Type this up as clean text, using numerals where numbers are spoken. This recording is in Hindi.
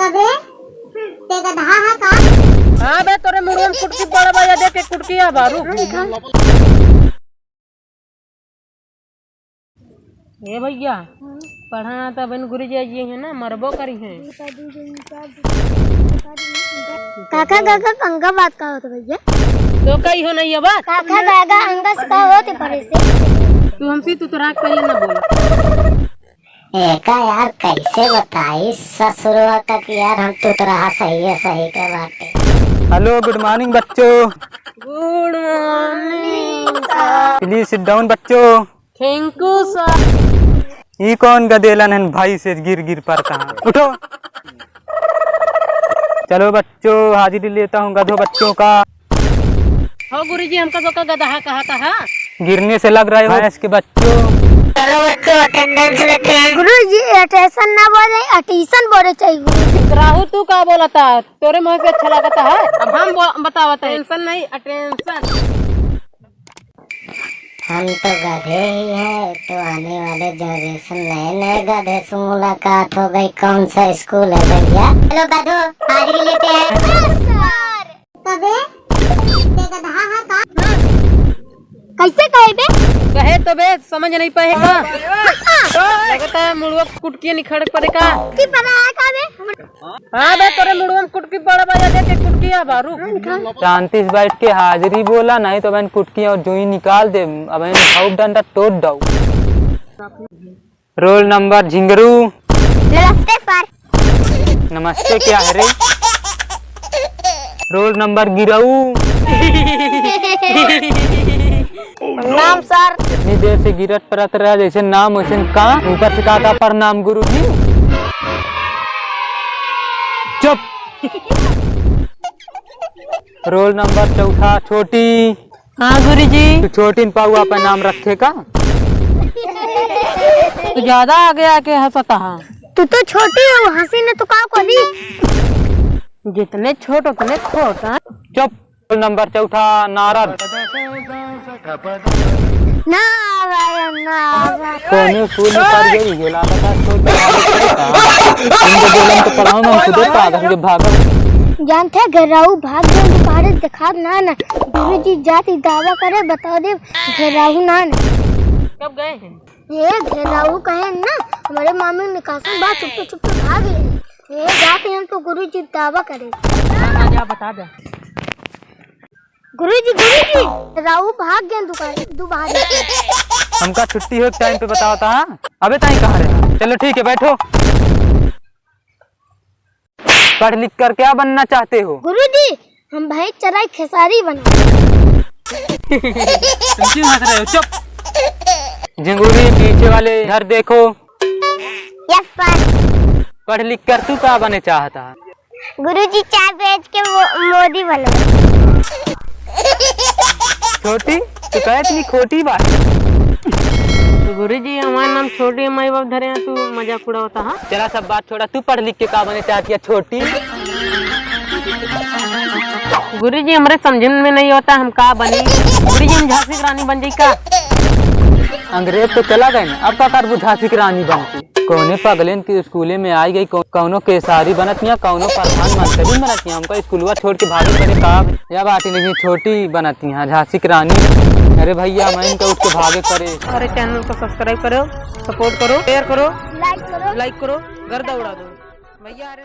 तबे ते गधा हा का? हाँ बे तोरे मुड़वा में कुटकी बड़ा बजा दे के कुटकी आ बारू। ए भैया पढ़ा तो बन गुरु जी है ना मरबो करी है। काका काका कंगा बात का होता भैया? तो कही हो नहीं है बात। काका काका अंगस का होते परे से। तू हमसे तू तोरा पहले ना बोल। एका यार कैसे बताई ससुरवा का कि यार हम तो रहा सही है सही के बात। हेलो गुड मॉर्निंग बच्चों। Good morning sir. Please sit down बच्चों। Thank you sir. ये कौन गदेलन है भाई से गिर गिर पड़ता है। उठो चलो बच्चों हाजिरी लेता हूँ गधों बच्चों का। हो गुरुजी हमका तो का गधा कहा गिरने से लग रहे हो इसके बच्चों। चलो बच्चों अटेंडेंस लेते हैं। गुरुजी अटेंशन ना बोले अटेंशन बोले चाहिए। राहु तू का बोला था तोरे मुँह पे अच्छा लगता है। अब हम बतावत है टेंशन नहीं अटेंशन। हम तो गधे ही हैं तो आने वाले जनरेशन नए नए गधे से मुलाकात हो गई। कौन सा स्कूल है भैया? हेलो गधो हाजिरी लेते हैं। तबे ते गधा हा का? कैसे कहे बे? कहे तो बे समझ नहीं पाएगा। लगता है मुड़वा कुटकी निखड़ पड़े का। की पता है का बे? हाँ बे तोरे मुड़वा में कुटकी बड़ा बजा दे के कुटकी आ बारू। शांति से बैठ के हाजिरी बोला नहीं तो बहन कुटकी और जोई निकाल दे। अब खाऊ डंडा तोड़ दो। रोल नंबर झिंगरू। नमस्ते सर। नमस्ते क्या है रे? रोल नंबर गिराऊ। नाम सर। इतनी देर से गिरत परत रहा जैसे नाम वैसे का ऊपर से कहा प्रणाम गुरु जी। चुप। रोल नंबर चौथा छोटी। हाँ गुरुजी। तू छोटी पाऊआ पर नाम रखे का? तू ज्यादा आगे आके हंसता है। तू तो छोटी हो हंसी ने तो का करी। जितने छोट उतने खोट। चुप। रोल नंबर चौथा नारद। ना कोने स्कूल में पढ़ गई गेला बता तो इनको बोलन तो पढ़ाऊं मैं खुद पागल के भागल। जानते घेराऊ भाग गए दुकान दिखा ना गुरुजी जाति दावा करे बता दे घेराऊ ना कब गए हैं? ये घेराऊ कहे ना हमारे मामी निकासन बात चुप चुप भाग गए। ये जाते हम तो गुरुजी दावा करे। जा बता दे। गुरुजी राहु भाग गए दुकान दोबारा। हमका छुट्टी हो टाइम पे बताओ था। अबे ताई कहाँ रहे? चलो ठीक है बैठो। पढ़ लिख कर क्या बनना चाहते हो? गुरुजी हम भाई चराई खेसारी बने। तुम क्यों हंस रहे हो? चुप। झिंगुरी पीछे वाले घर देखो। Yes sir. पढ़ लिख कर तू क्या बनना चाहता है? गुरुजी चाय बेच के मोदी बनो। छोटी तू कहे इतनी खोटी बात। तो गुरुजी हमारा नाम छोटी माई बाप धरे हैं तू मजाक उड़ाता है। चला सब बात छोड़ा तू पढ़ लिख के क्या बनना चाहती है छोटी? गुरुजी हमारे समझन में नहीं होता हम का बनी। गुरुजी हम झांसी की रानी बन जाई का? अंग्रेज तो चला गए ना अब का कर झांसी की रानी बनती। कौने पगलेन की स्कूले में आई गई कौनो केसारी बनत या कौनो प्रधानमंत्री बनत या हमका स्कूलवा छोड़ के भागे करे का या बाटी नहीं छोटी बनती है झांसी की रानी। अरे भैया मैं इनका उठ के भागे करे। हमारे चैनल को सब्सक्राइब करो सपोर्ट करो शेयर करो लाइक करो लाइक करो गर्दा उड़ा दो भैया।